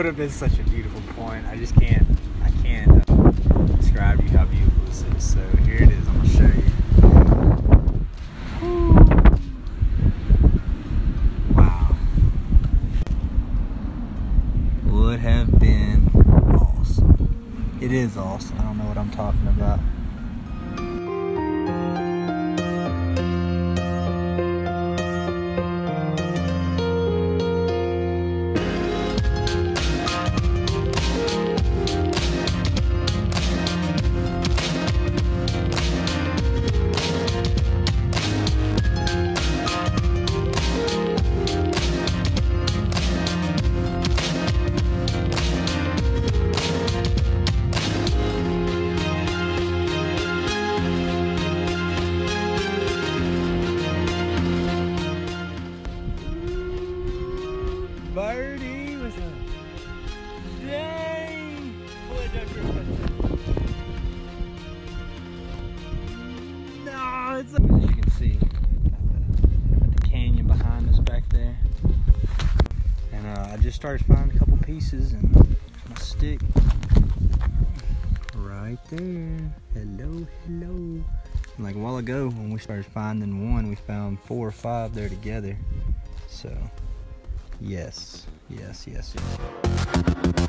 would have been such a beautiful point. I just can't. I can't describe to you how beautiful this is. So here it is. I'm gonna show you. Wow. Would have been awesome. It is awesome. I don't know what I'm talking about. Birdie was a dang. No, it's as you can see, got the canyon behind us back there, and I just started finding a couple pieces and my stick right there. Hello, hello. And like a while ago when we started finding one, we found 4 or 5 there together. So. Yes, yes, yes, yes.